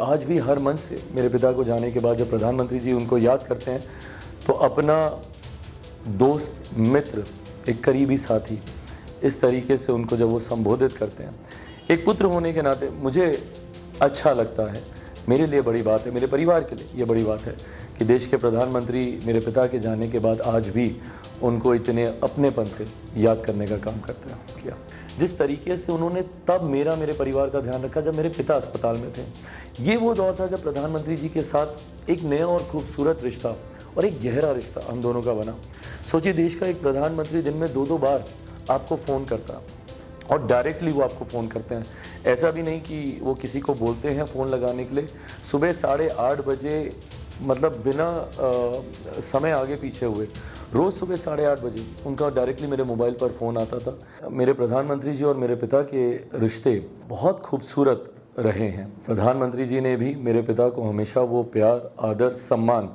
आज भी हर मन से मेरे पिता को जाने के बाद जब प्रधानमंत्री जी उनको याद करते हैं तो अपना दोस्त, मित्र, एक करीबी साथी, इस तरीके से उनको जब वो संबोधित करते हैं, एक पुत्र होने के नाते मुझे अच्छा लगता है। मेरे लिए बड़ी बात है, मेरे परिवार के लिए ये बड़ी बात है कि देश के प्रधानमंत्री मेरे पिता के जाने के बाद आज भी उनको इतने अपनेपन से याद करने का काम करते हैं किया। जिस तरीके से उन्होंने तब मेरे परिवार का ध्यान रखा जब मेरे पिता अस्पताल में थे। ये वो दौर था जब प्रधानमंत्री जी के साथ एक नया और खूबसूरत रिश्ता और एक गहरा रिश्ता हम दोनों का बना। सोचिए, देश का एक प्रधानमंत्री दिन में 2-2 बार आपको फ़ोन करता और डायरेक्टली वो आपको फ़ोन करते हैं। ऐसा भी नहीं कि वो किसी को बोलते हैं फ़ोन लगाने के लिए। सुबह 8:30 बजे, मतलब बिना समय आगे पीछे हुए, रोज़ सुबह 8:30 बजे उनका डायरेक्टली मेरे मोबाइल पर फ़ोन आता था। मेरे प्रधानमंत्री जी और मेरे पिता के रिश्ते बहुत खूबसूरत रहे हैं। प्रधानमंत्री जी ने भी मेरे पिता को हमेशा वो प्यार, आदर, सम्मान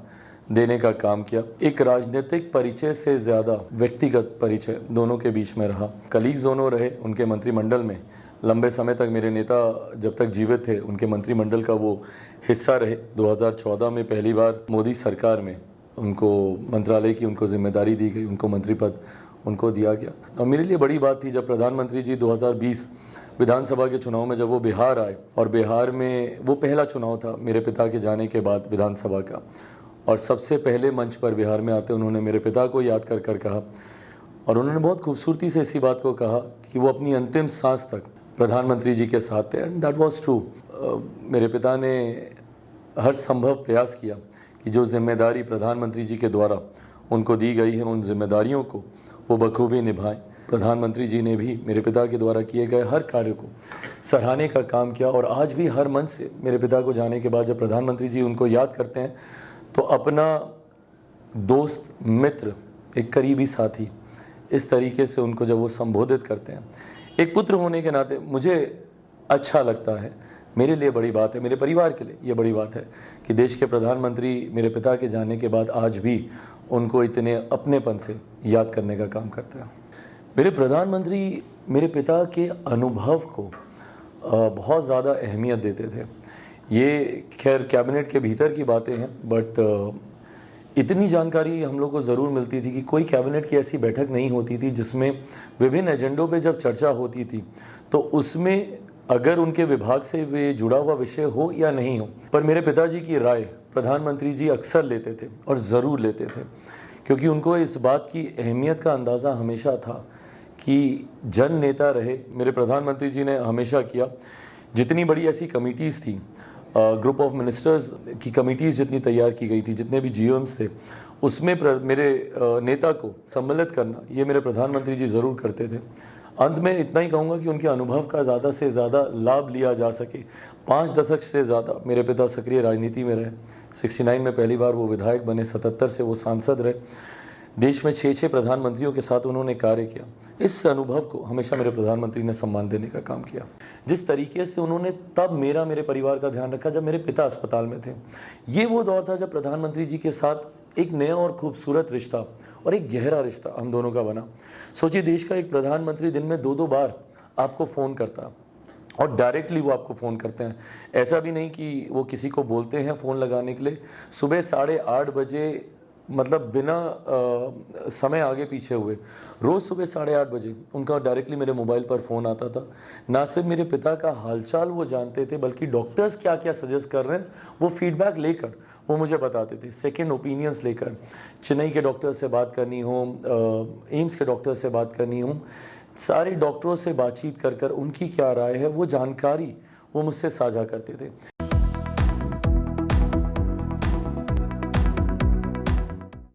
देने का काम किया। एक राजनीतिक परिचय से ज़्यादा व्यक्तिगत परिचय दोनों के बीच में रहा। कलीग्स दोनों रहे उनके मंत्रिमंडल में। लंबे समय तक मेरे नेता जब तक जीवित थे उनके मंत्रिमंडल का वो हिस्सा रहे। 2014 में पहली बार मोदी सरकार में उनको मंत्रालय की उनको जिम्मेदारी दी गई, उनको मंत्री पद उनको दिया गया। और मेरे लिए बड़ी बात थी जब प्रधानमंत्री जी 2020 विधानसभा के चुनाव में जब वो बिहार आए, और बिहार में वो पहला चुनाव था मेरे पिता के जाने के बाद विधानसभा का, और सबसे पहले मंच पर बिहार में आते उन्होंने मेरे पिता को याद कर कर कहा, और उन्होंने बहुत खूबसूरती से इसी बात को कहा कि वो अपनी अंतिम सांस तक प्रधानमंत्री जी के साथ थे। And that was true. मेरे पिता ने हर संभव प्रयास किया कि जो जिम्मेदारी प्रधानमंत्री जी के द्वारा उनको दी गई है उन जिम्मेदारियों को वो बखूबी निभाएं। प्रधानमंत्री जी ने भी मेरे पिता के द्वारा किए गए हर कार्य को सराहने का काम किया, और आज भी हर मन से मेरे पिता को जाने के बाद जब प्रधानमंत्री जी उनको याद करते हैं तो अपना दोस्त, मित्र, एक करीबी साथी, इस तरीके से उनको जब वो संबोधित करते हैं, एक पुत्र होने के नाते मुझे अच्छा लगता है। मेरे लिए बड़ी बात है, मेरे परिवार के लिए ये बड़ी बात है कि देश के प्रधानमंत्री मेरे पिता के जाने के बाद आज भी उनको इतने अपनेपन से याद करने का काम करते हैं। मेरे प्रधानमंत्री मेरे पिता के अनुभव को बहुत ज़्यादा अहमियत देते थे। ये खैर कैबिनेट के भीतर की बातें हैं, बट इतनी जानकारी हम लोग को ज़रूर मिलती थी कि कोई कैबिनेट की ऐसी बैठक नहीं होती थी जिसमें विभिन्न एजेंडों पे जब चर्चा होती थी तो उसमें अगर उनके विभाग से वे जुड़ा हुआ विषय हो या नहीं हो, पर मेरे पिताजी की राय प्रधानमंत्री जी अक्सर लेते थे और ज़रूर लेते थे, क्योंकि उनको इस बात की अहमियत का अंदाज़ा हमेशा था कि जन नेता रहे। मेरे प्रधानमंत्री जी ने हमेशा किया। जितनी बड़ी ऐसी कमिटीज़ थी, ग्रुप ऑफ मिनिस्टर्स की कमिटीज़ जितनी तैयार की गई थी, जितने भी GOMs थे, उसमें मेरे नेता को सम्मिलित करना ये मेरे प्रधानमंत्री जी ज़रूर करते थे। अंत में इतना ही कहूँगा कि उनके अनुभव का ज़्यादा से ज़्यादा लाभ लिया जा सके। 5 दशक से ज़्यादा मेरे पिता सक्रिय राजनीति में रहे। 69 में पहली बार वो विधायक बने, 77 से वो सांसद रहे। देश में 6 प्रधानमंत्रियों के साथ उन्होंने कार्य किया। इस अनुभव को हमेशा मेरे प्रधानमंत्री ने सम्मान देने का काम किया। जिस तरीके से उन्होंने तब मेरे परिवार का ध्यान रखा जब मेरे पिता अस्पताल में थे। ये वो दौर था जब प्रधानमंत्री जी के साथ एक नया और खूबसूरत रिश्ता और एक गहरा रिश्ता हम दोनों का बना। सोचिए, देश का एक प्रधानमंत्री दिन में 2-2 बार आपको फ़ोन करता और डायरेक्टली वो आपको फ़ोन करते हैं। ऐसा भी नहीं कि वो किसी को बोलते हैं फ़ोन लगाने के लिए। सुबह 8:30 बजे, मतलब बिना समय आगे पीछे हुए, रोज़ सुबह 8:30 बजे उनका डायरेक्टली मेरे मोबाइल पर फ़ोन आता था। ना सिर्फ मेरे पिता का हालचाल वो जानते थे, बल्कि डॉक्टर्स क्या क्या सजेस्ट कर रहे हैं वो फीडबैक लेकर वो मुझे बताते थे, सेकंड ओपिनियंस लेकर। चेन्नई के डॉक्टर से बात करनी हो, एम्स के डॉक्टर से बात करनी हो, सारे डॉक्टरों से बातचीत कर कर उनकी क्या राय है वो जानकारी वो मुझसे साझा करते थे।